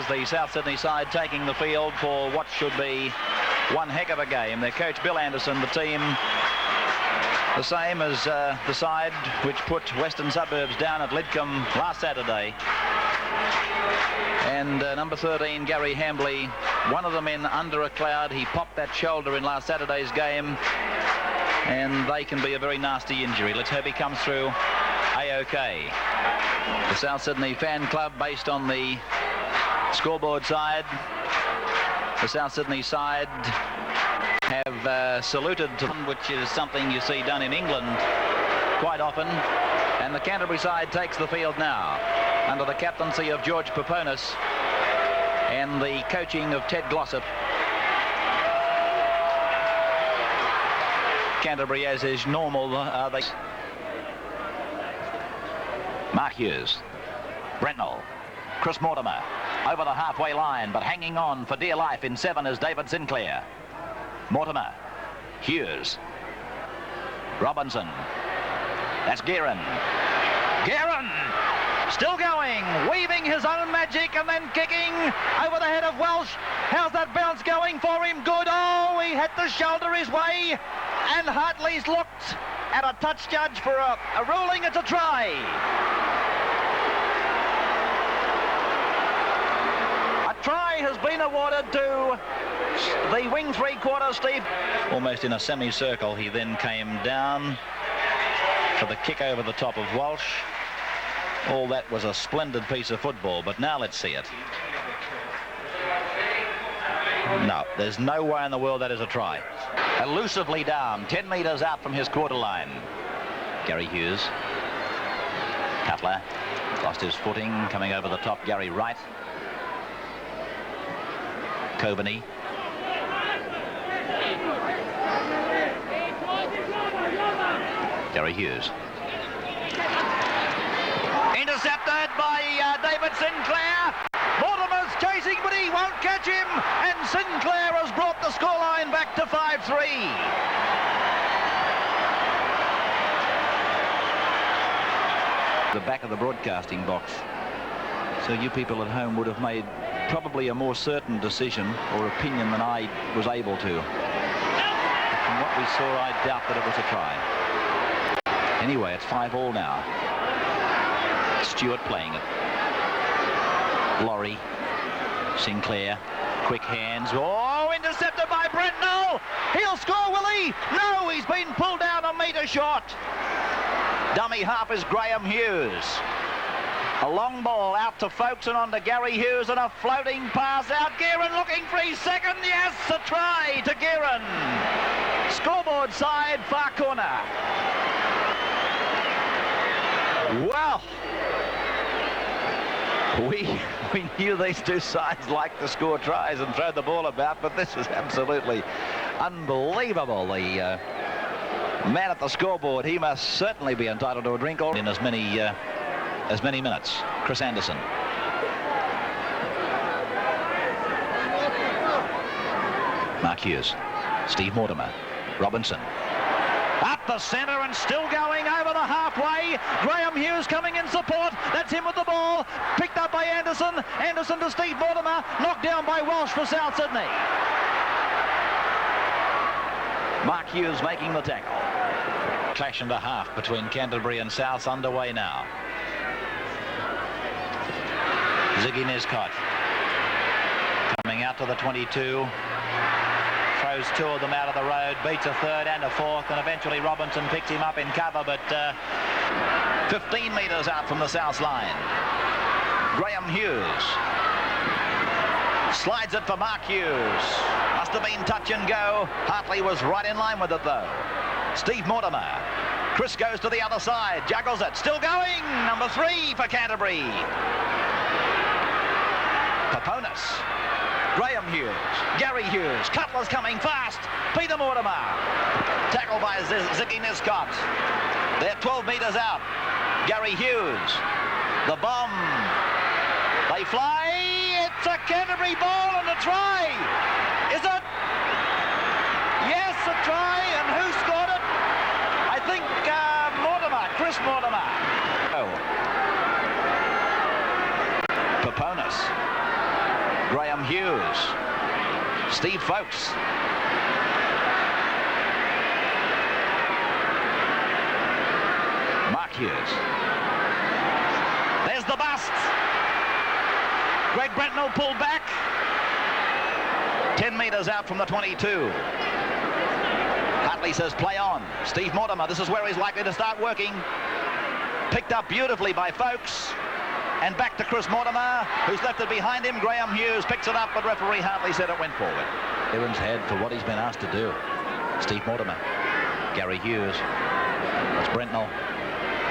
The South Sydney side taking the field for what should be one heck of a game. Their coach Bill Anderson, the team the same as the side which put Western Suburbs down at Lidcombe last Saturday. And number 13, Gary Hambley, one of the men under a cloud. He popped that shoulder in last Saturday's game, and they can be a very nasty injury. Let's hope he comes through A-OK. The South Sydney fan club, based on the scoreboard side, the South Sydney side have saluted to them, which is something you see done in England quite often. And the Canterbury side takes the field now under the captaincy of George Paponis and the coaching of Ted Glossop. Canterbury, as is normal, they... Mark Hughes, Brentnell, Chris Mortimer over the halfway line, but hanging on for dear life in 7 is David Sinclair. Mortimer, Hughes, Robinson, that's Guerin. Guerin still going, weaving his own magic and then kicking over the head of Welsh. How's that bounce going for him? Good. Oh, he had to shoulder his way, and Hartley's looked at a touch judge for a ruling. It's a try. Try has been awarded to the wing three-quarter Steve. Almost in a semicircle, he then came down for the kick over the top of Walsh. All that was a splendid piece of football, but now let's see it. No, there's no way in the world that is a try. Elusively down, 10 metres out from his quarter line. Gary Hughes. Cutler lost his footing, coming over the top, Gary Wright. Coveney. Gary Hughes. Intercepted by David Sinclair. Mortimer's chasing, but he won't catch him. And Sinclair has brought the scoreline back to 5-3. The back of the broadcasting box. So you people at home would have made probably a more certain decision or opinion than I was able to. From what we saw, I doubt that it was a try. Anyway, it's 5-5 now. Stewart playing it. Laurie, Sinclair, quick hands. Oh, intercepted by Brentnell. He'll score, will he? No, he's been pulled down a metre short. Dummy half is Graham Hughes. A long ball out to Folkes and on to Gary Hughes, and a floating pass out. Guerin looking for his second. Yes, a try to Guerin. Scoreboard side, far corner. Well, we knew these two sides liked to score tries and throw the ball about, but this is absolutely unbelievable. The man at the scoreboard, he must certainly be entitled to a drink in as many minutes. Chris Anderson. Mark Hughes. Steve Mortimer. Robinson. Up the centre and still going over the halfway. Graham Hughes coming in support. That's him with the ball. Picked up by Anderson. Anderson to Steve Mortimer. Knocked down by Walsh for South Sydney. Mark Hughes making the tackle. Clash and a half between Canterbury and South underway now. Ziggy Nescott coming out to the 22, throws 2 of them out of the road, beats a third and a fourth, and eventually Robinson picks him up in cover, but 15 metres out from the South line. Graham Hughes slides it for Mark Hughes. Must have been touch and go. Hartley was right in line with it though. Steve Mortimer. Chris goes to the other side, juggles it, still going. Number 3 for Canterbury. Paponis, Graham Hughes, Gary Hughes, Cutler's coming fast, Peter Mortimer, tackled by Ziggy Nescott. They're 12 metres out. Gary Hughes, the bomb, they fly, it's a Canterbury ball and a try. Is it? Yes, a try, and who scored it? I think Mortimer, Chris Mortimer. Oh. Paponis. Graham Hughes. Steve Folkes. Mark Hughes. There's the bust. Greg Brentnell pulled back. 10 metres out from the 22. Hartley says play on. Steve Mortimer, this is where he's likely to start working. Picked up beautifully by Folkes. And back to Chris Mortimer, who's left it behind him. Graham Hughes picks it up, but referee Hartley said it went forward. Evans' head for what he's been asked to do. Steve Mortimer. Gary Hughes. That's Brentnell.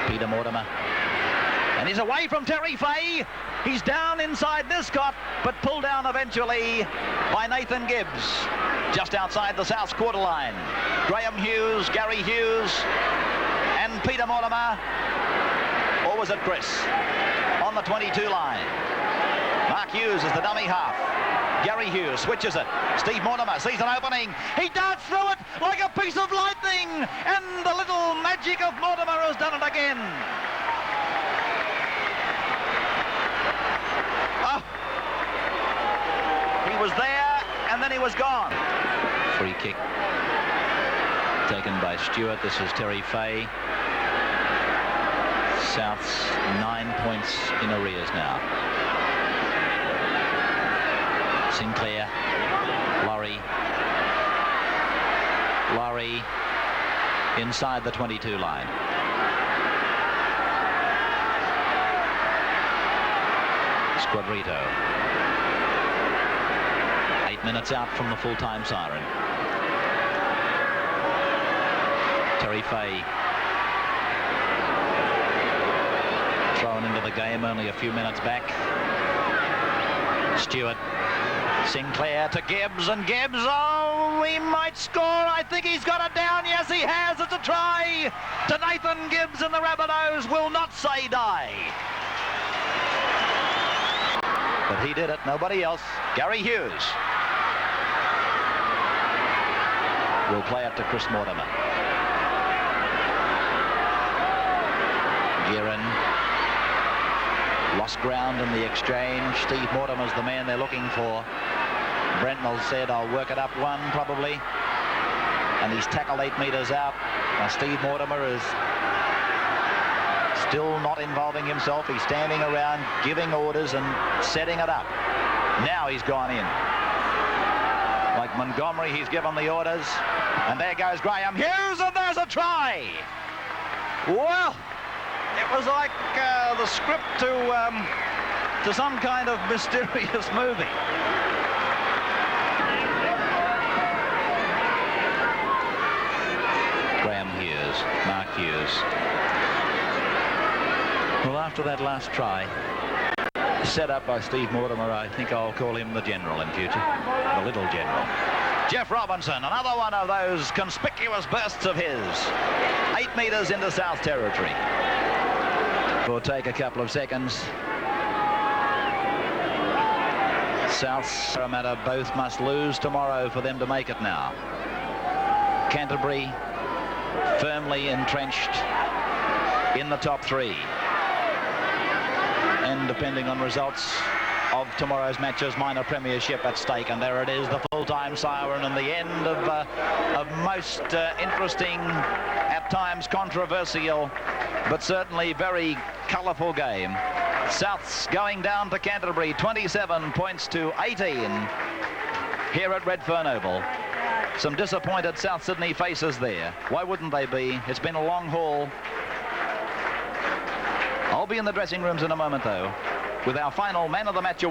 Peter Mortimer. And he's away from Terry Fay. He's down inside Niscott, but pulled down eventually by Nathan Gibbs. Just outside the south quarter line. Graham Hughes, Gary Hughes, and Peter Mortimer. Or was it Chris? On the 22 line. Mark Hughes is the dummy half. Gary Hughes switches it. Steve Mortimer sees an opening. He darts through it like a piece of lightning. And the little magic of Mortimer has done it again. Oh. He was there and then he was gone. Free kick taken by Stewart. This is Terry Fay. South's 9 points in arrears now. Sinclair, Laurie inside the 22 line. Squadrito. 8 minutes out from the full-time siren. Terry Fay thrown into the game only a few minutes back. Stewart. Sinclair to Gibbs, and Gibbs, oh, he might score. I think he's got it down. Yes, he has. It's a try to Nathan Gibbs, and the Rabbitohs will not say die. But he did it, nobody else. Gary Hughes will play it to Chris Mortimer. Guerin lost ground in the exchange. Steve Mortimer's the man they're looking for. Brentnell said, I'll work it up one, probably. And he's tackled 8 metres out. Now, Steve Mortimer is still not involving himself. He's standing around, giving orders and setting it up. Now he's gone in. Like Montgomery, he's given the orders. And there goes Graham Hughes, and there's a try. Well, it was like the script to some kind of mysterious movie. Graham Hughes, Mark Hughes. Well, after that last try, set up by Steve Mortimer, I think I'll call him the General in future. The Little General. Jeff Robinson, another one of those conspicuous bursts of his. 8 metres into South Territory. Will take a couple of seconds. South Parramatta both must lose tomorrow for them to make it now. Canterbury firmly entrenched in the top 3. And depending on results of tomorrow's matches, minor premiership at stake. And there it is, the full-time siren, and the end of most interesting, at times controversial, but certainly very colourful game. South's going down to Canterbury, 27 points to 18 here at Redfern Oval. Some disappointed South Sydney faces there. Why wouldn't they be? It's been a long haul. I'll be in the dressing rooms in a moment, though, with our final man of the match